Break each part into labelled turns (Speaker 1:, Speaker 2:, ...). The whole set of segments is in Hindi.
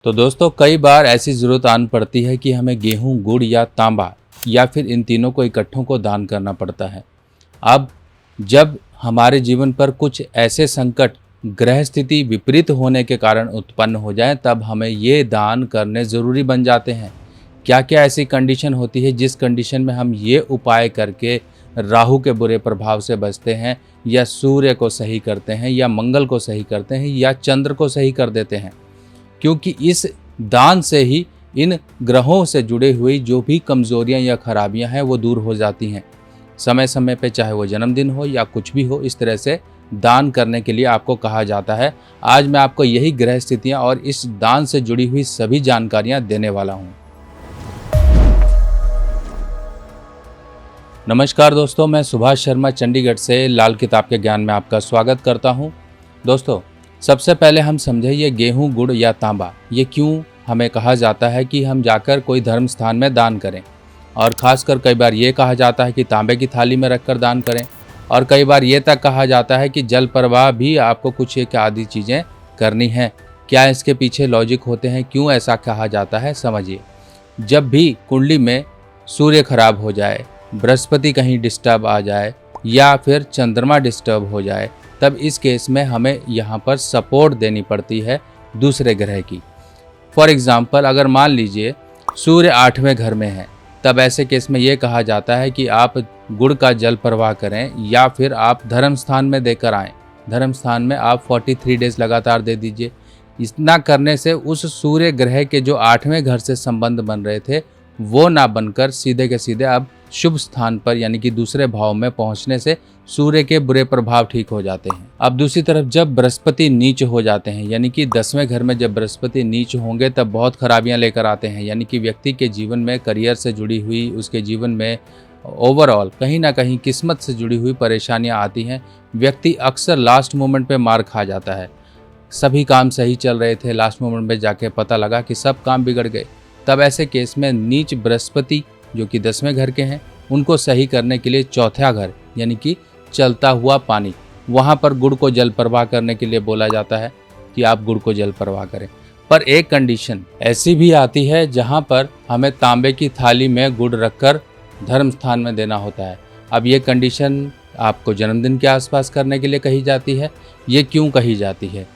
Speaker 1: तो दोस्तों कई बार ऐसी ज़रूरत आन पड़ती है कि हमें गेहूं, गुड़ या तांबा या फिर इन तीनों को इकट्ठों को दान करना पड़ता है। अब जब हमारे जीवन पर कुछ ऐसे संकट ग्रह स्थिति विपरीत होने के कारण उत्पन्न हो जाएं, तब हमें ये दान करने ज़रूरी बन जाते हैं। क्या क्या ऐसी कंडीशन होती है जिस कंडीशन में हम ये उपाय करके राहु के बुरे प्रभाव से बचते हैं, या सूर्य को सही करते हैं, या मंगल को सही करते हैं, या चंद्र को सही कर देते हैं। क्योंकि इस दान से ही इन ग्रहों से जुड़े हुई जो भी कमज़ोरियां या खराबियां हैं वो दूर हो जाती हैं। समय समय पे, चाहे वो जन्मदिन हो या कुछ भी हो, इस तरह से दान करने के लिए आपको कहा जाता है। आज मैं आपको यही ग्रह स्थितियां और इस दान से जुड़ी हुई सभी जानकारियां देने वाला हूं। नमस्कार दोस्तों, मैं सुभाष शर्मा चंडीगढ़ से लाल किताब के ज्ञान में आपका स्वागत करता हूं। दोस्तों, सबसे पहले हम समझें ये गेहूं, गुड़ या तांबा ये क्यों हमें कहा जाता है कि हम जाकर कोई धर्म स्थान में दान करें। और ख़ासकर कई बार ये कहा जाता है कि तांबे की थाली में रखकर दान करें, और कई बार ये तक कहा जाता है कि जल प्रवाह भी आपको कुछ एक आदि चीज़ें करनी हैं। क्या इसके पीछे लॉजिक होते हैं, क्यों ऐसा कहा जाता है, समझिए। जब भी कुंडली में सूर्य खराब हो जाए, बृहस्पति कहीं डिस्टर्ब आ जाए, या फिर चंद्रमा डिस्टर्ब हो जाए, तब इस केस में हमें यहाँ पर सपोर्ट देनी पड़ती है दूसरे ग्रह की। फॉर एग्ज़ाम्पल, अगर मान लीजिए सूर्य 8वें घर में है, तब ऐसे केस में ये कहा जाता है कि आप गुड़ का जल प्रवाह करें, या फिर आप धर्म स्थान में देकर आएँ। धर्म स्थान में आप 43 डेज लगातार दे दीजिए। इतना करने से उस सूर्य ग्रह के जो 8वें घर से संबंध बन रहे थे वो ना बनकर सीधे के सीधे अब शुभ स्थान पर यानी कि दूसरे भाव में पहुंचने से सूर्य के बुरे प्रभाव ठीक हो जाते हैं। अब दूसरी तरफ जब बृहस्पति नीच हो जाते हैं, यानी कि 10वें घर में जब बृहस्पति नीच होंगे, तब बहुत खराबियां लेकर आते हैं। यानी कि व्यक्ति के जीवन में करियर से जुड़ी हुई, उसके जीवन में ओवरऑल कहीं ना कहीं किस्मत से जुड़ी हुई परेशानियां आती हैं। व्यक्ति अक्सर लास्ट मोमेंट पे मार खा जाता है। सभी काम सही चल रहे थे, लास्ट मोमेंट में जाके पता लगा कि सब काम बिगड़ गए। तब ऐसे केस में नीच बृहस्पति जो कि 10वें घर के हैं, उनको सही करने के लिए चौथा घर यानी कि चलता हुआ पानी, वहाँ पर गुड़ को जल प्रवाह करने के लिए बोला जाता है कि आप गुड़ को जल प्रवाह करें। पर एक कंडीशन ऐसी भी आती है जहाँ पर हमें तांबे की थाली में गुड़ रखकर धर्म स्थान में देना होता है। अब ये कंडीशन आपको जन्मदिन के आसपास करने के लिए कही जाती है। ये क्यों कही जाती है?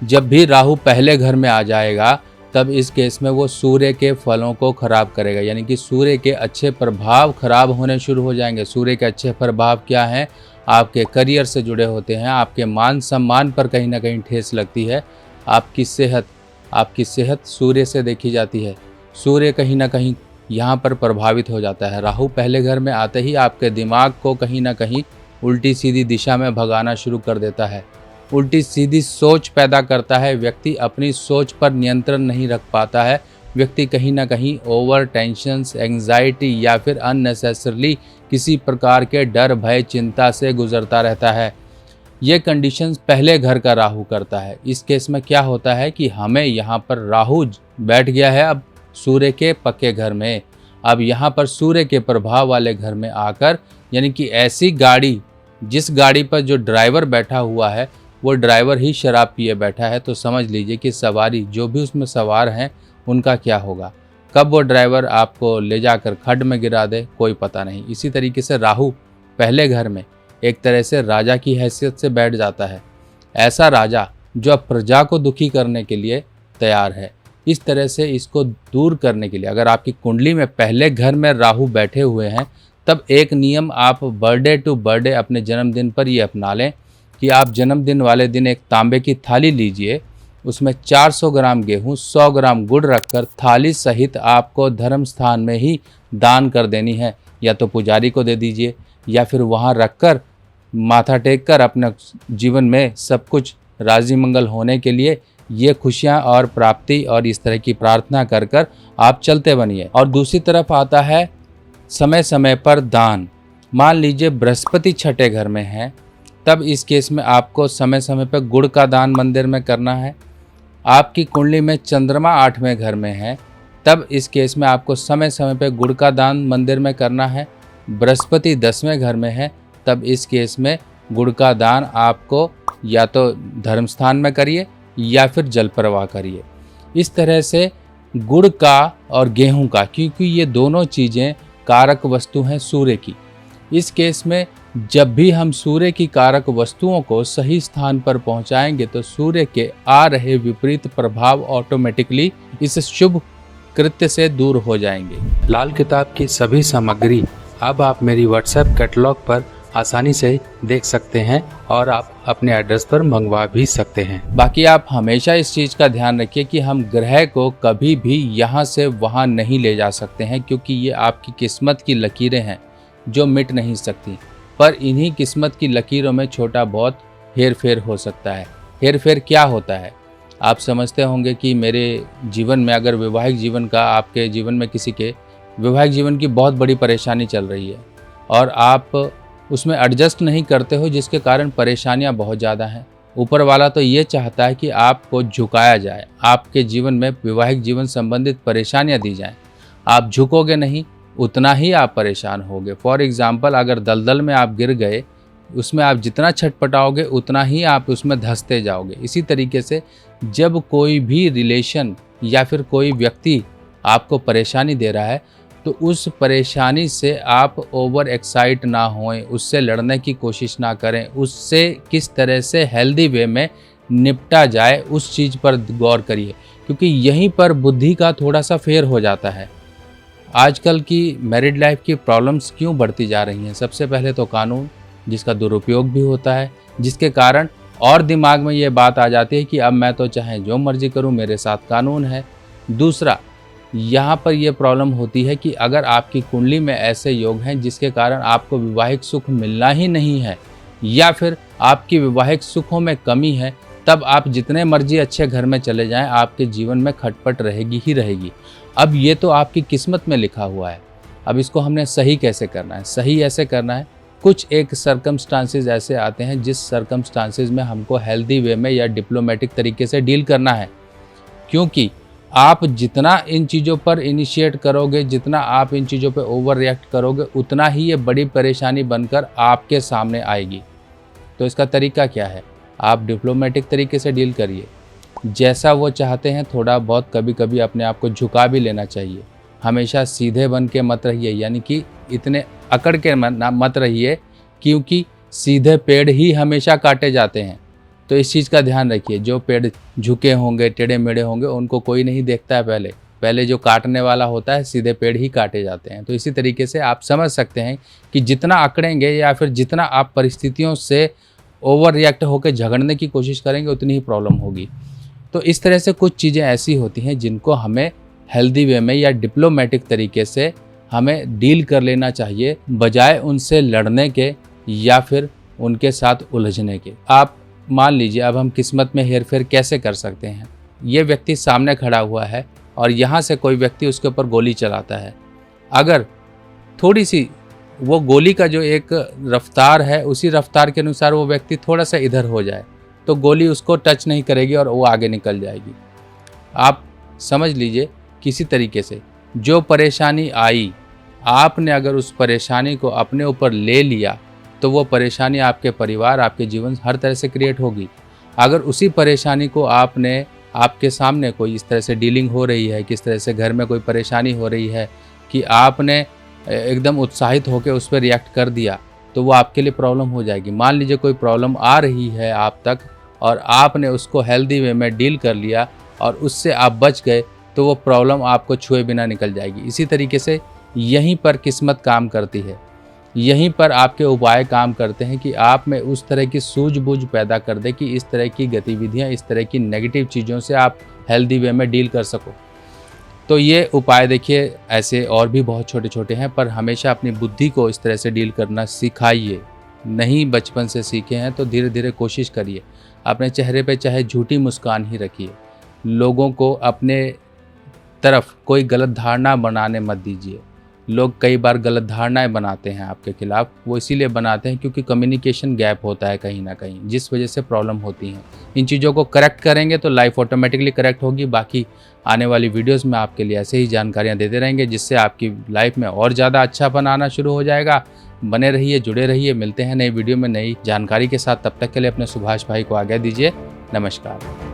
Speaker 1: जब भी राहु पहले घर में आ जाएगा, तब इस केस में वो सूर्य के फलों को खराब करेगा, यानी कि सूर्य के अच्छे प्रभाव खराब होने शुरू हो जाएंगे। सूर्य के अच्छे प्रभाव क्या हैं? आपके करियर से जुड़े होते हैं, आपके मान सम्मान पर कहीं ना कहीं ठेस लगती है। आपकी सेहत सूर्य से देखी जाती है। सूर्य कहीं ना कहीं यहाँ पर प्रभावित हो जाता है। राहु पहले घर में आते ही आपके दिमाग को कहीं ना कहीं उल्टी सीधी दिशा में भगाना शुरू कर देता है। उल्टी सीधी सोच पैदा करता है। व्यक्ति अपनी सोच पर नियंत्रण नहीं रख पाता है। व्यक्ति कहीं ना कहीं ओवर टेंशन, एंग्जाइटी या फिर अननेसेसरली किसी प्रकार के डर, भय, चिंता से गुजरता रहता है। ये कंडीशंस पहले घर का राहु करता है। इस केस में क्या होता है कि हमें यहाँ पर राहु बैठ गया है अब सूर्य के पक्के घर में। अब यहाँ पर सूर्य के प्रभाव वाले घर में आकर, यानी कि ऐसी गाड़ी जिस गाड़ी पर जो ड्राइवर बैठा हुआ है वो ड्राइवर ही शराब पिए बैठा है, तो समझ लीजिए कि सवारी जो भी उसमें सवार हैं उनका क्या होगा। कब वो ड्राइवर आपको ले जाकर खड्ड में गिरा दे, कोई पता नहीं। इसी तरीके से राहु पहले घर में एक तरह से राजा की हैसियत से बैठ जाता है। ऐसा राजा जो अब प्रजा को दुखी करने के लिए तैयार है। इस तरह से इसको दूर करने के लिए अगर आपकी कुंडली में पहले घर में राहु बैठे हुए हैं, तब एक नियम आप बर्थडे टू बर्थडे अपने जन्मदिन पर ये अपना लें कि आप जन्मदिन वाले दिन एक तांबे की थाली लीजिए, उसमें 400 ग्राम गेहूँ, 100 ग्राम गुड़ रखकर थाली सहित आपको धर्म स्थान में ही दान कर देनी है। या तो पुजारी को दे दीजिए, या फिर वहाँ रखकर माथा टेक कर अपने जीवन में सब कुछ राजी मंगल होने के लिए ये खुशियाँ और प्राप्ति और इस तरह की प्रार्थना कर कर आप चलते बनिए। और दूसरी तरफ आता है समय समय पर दान। मान लीजिए बृहस्पति 6ठे घर में है, तब इस केस में आपको समय समय पर गुड़ का दान मंदिर में करना है। आपकी कुंडली में चंद्रमा 8वें घर में है, तब इस केस में आपको समय समय पर गुड़ का दान मंदिर में करना है। बृहस्पति 10वें घर में है, तब इस केस में गुड़ का दान आपको या तो धर्म स्थान में करिए या फिर जल प्रवाह करिए। इस तरह से गुड़ का और गेहूं का, क्योंकि ये दोनों चीज़ें कारक वस्तु हैं सूर्य की। इस केस में जब भी हम सूर्य की कारक वस्तुओं को सही स्थान पर पहुंचाएंगे तो सूर्य के आ रहे विपरीत प्रभाव ऑटोमेटिकली इस शुभ कृत्य से दूर हो जाएंगे।
Speaker 2: लाल किताब की सभी सामग्री अब आप मेरी व्हाट्सएप कैटलॉग पर आसानी से देख सकते हैं और आप अपने एड्रेस पर मंगवा भी सकते हैं।
Speaker 1: बाकी आप हमेशा इस चीज़ का ध्यान रखिए कि हम ग्रह को कभी भी यहाँ से वहाँ नहीं ले जा सकते हैं, क्योंकि ये आपकी किस्मत की लकीरें हैं जो मिट नहीं सकती। पर इन्हीं किस्मत की लकीरों में छोटा बहुत हेर फेर हो सकता है। हेर फेर क्या होता है? आप समझते होंगे कि मेरे जीवन में अगर वैवाहिक जीवन का, आपके जीवन में किसी के वैवाहिक जीवन की बहुत बड़ी परेशानी चल रही है और आप उसमें एडजस्ट नहीं करते हो, जिसके कारण परेशानियां बहुत ज़्यादा हैं। ऊपर वाला तो ये चाहता है कि आपको झुकाया जाए, आपके जीवन में वैवाहिक जीवन संबंधित परेशानियां दी जाएं। आप झुकोगे नहीं, उतना ही आप परेशान होगे। फॉर एग्ज़ाम्पल, अगर दलदल में आप गिर गए, उसमें आप जितना छटपटाओगे उतना ही आप उसमें धंसते जाओगे। इसी तरीके से जब कोई भी रिलेशन या फिर कोई व्यक्ति आपको परेशानी दे रहा है तो उस परेशानी से आप ओवर एक्साइट ना होएं, उससे लड़ने की कोशिश ना करें, उससे किस तरह से हेल्दी वे में निपटा जाए उस चीज़ पर गौर करिए, क्योंकि यहीं पर बुद्धि का थोड़ा सा फेर हो जाता है। आजकल की मैरिड लाइफ की प्रॉब्लम्स क्यों बढ़ती जा रही हैं? सबसे पहले तो कानून, जिसका दुरुपयोग भी होता है, जिसके कारण और दिमाग में ये बात आ जाती है कि अब मैं तो चाहे जो मर्जी करूं, मेरे साथ कानून है। दूसरा, यहाँ पर यह प्रॉब्लम होती है कि अगर आपकी कुंडली में ऐसे योग हैं जिसके कारण आपको वैवाहिक सुख मिलना ही नहीं है या फिर आपकी वैवाहिक सुखों में कमी है, तब आप जितने मर्जी अच्छे घर में चले जाएं, आपके जीवन में खटपट रहेगी ही रहेगी। अब ये तो आपकी किस्मत में लिखा हुआ है। अब इसको हमने सही कैसे करना है? सही ऐसे करना है, कुछ एक सर्कमस्टांसेस ऐसे आते हैं जिस सर्कमस्टांसेस में हमको हेल्दी वे में या डिप्लोमेटिक तरीके से डील करना है, क्योंकि आप जितना इन चीज़ों पर इनिशिएट करोगे, जितना आप इन चीज़ों पे ओवर रिएक्ट करोगे, उतना ही ये बड़ी परेशानी बनकर आपके सामने आएगी। तो इसका तरीका क्या है? आप डिप्लोमेटिक तरीके से डील करिए। जैसा वो चाहते हैं थोड़ा बहुत कभी कभी अपने आप को झुका भी लेना चाहिए। हमेशा सीधे बन के मत रहिए, यानी कि इतने अकड़ के मत रहिए, क्योंकि सीधे पेड़ ही हमेशा काटे जाते हैं। तो इस चीज़ का ध्यान रखिए। जो पेड़ झुके होंगे, टेढ़े मेढ़े होंगे, उनको कोई नहीं देखता है। पहले जो काटने वाला होता है, सीधे पेड़ ही काटे जाते हैं। तो इसी तरीके से आप समझ सकते हैं कि जितना अकड़ेंगे या फिर जितना आप परिस्थितियों से ओवर रिएक्ट होकर झगड़ने की कोशिश करेंगे, उतनी ही प्रॉब्लम होगी। तो इस तरह से कुछ चीज़ें ऐसी होती हैं जिनको हमें हेल्दी वे में या डिप्लोमेटिक तरीके से हमें डील कर लेना चाहिए, बजाय उनसे लड़ने के या फिर उनके साथ उलझने के। आप मान लीजिए, अब हम किस्मत में हेरफेर कैसे कर सकते हैं? ये व्यक्ति सामने खड़ा हुआ है और यहाँ से कोई व्यक्ति उसके ऊपर गोली चलाता है। अगर थोड़ी सी वो गोली का जो एक रफ्तार है, उसी रफ्तार के अनुसार वो व्यक्ति थोड़ा सा इधर हो जाए तो गोली उसको टच नहीं करेगी और वो आगे निकल जाएगी। आप समझ लीजिए, किसी तरीके से जो परेशानी आई, आपने अगर उस परेशानी को अपने ऊपर ले लिया तो वो परेशानी आपके परिवार, आपके जीवन हर तरह से क्रिएट होगी। अगर उसी परेशानी को आपके सामने कोई इस तरह से डीलिंग हो रही है, किस तरह से घर में कोई परेशानी हो रही है कि आपने एकदम उत्साहित होकर उस पर रिएक्ट कर दिया, तो वो आपके लिए प्रॉब्लम हो जाएगी। मान लीजिए कोई प्रॉब्लम आ रही है आप तक और आपने उसको हेल्दी वे में डील कर लिया और उससे आप बच गए, तो वो प्रॉब्लम आपको छुए बिना निकल जाएगी। इसी तरीके से यहीं पर किस्मत काम करती है, यहीं पर आपके उपाय काम करते हैं कि आप में उस तरह की सूझबूझ पैदा कर दे कि इस तरह की गतिविधियां, इस तरह की नेगेटिव चीज़ों से आप हेल्दी वे में डील कर सको। तो ये उपाय देखिए, ऐसे और भी बहुत छोटे छोटे हैं, पर हमेशा अपनी बुद्धि को इस तरह से डील करना सिखाइए। नहीं बचपन से सीखे हैं तो धीरे धीरे कोशिश करिए। अपने चेहरे पे चाहे झूठी मुस्कान ही रखिए। लोगों को अपने तरफ कोई गलत धारणा बनाने मत दीजिए। लोग कई बार गलत धारणाएं बनाते हैं आपके खिलाफ, वो इसीलिए बनाते हैं क्योंकि कम्युनिकेशन गैप होता है कहीं ना कहीं, जिस वजह से प्रॉब्लम होती हैं। इन चीज़ों को करेक्ट करेंगे तो लाइफ ऑटोमेटिकली करेक्ट होगी। बाकी आने वाली वीडियोस में आपके लिए ऐसे ही जानकारियां देते रहेंगे, जिससे आपकी लाइफ में और ज़्यादा अच्छापन आना शुरू हो जाएगा। बने रहिए, जुड़े रहिए। मिलते हैं नई वीडियो में नई जानकारी के साथ। तब तक के लिए अपने सुभाष भाई को आज्ञा दीजिए। नमस्कार।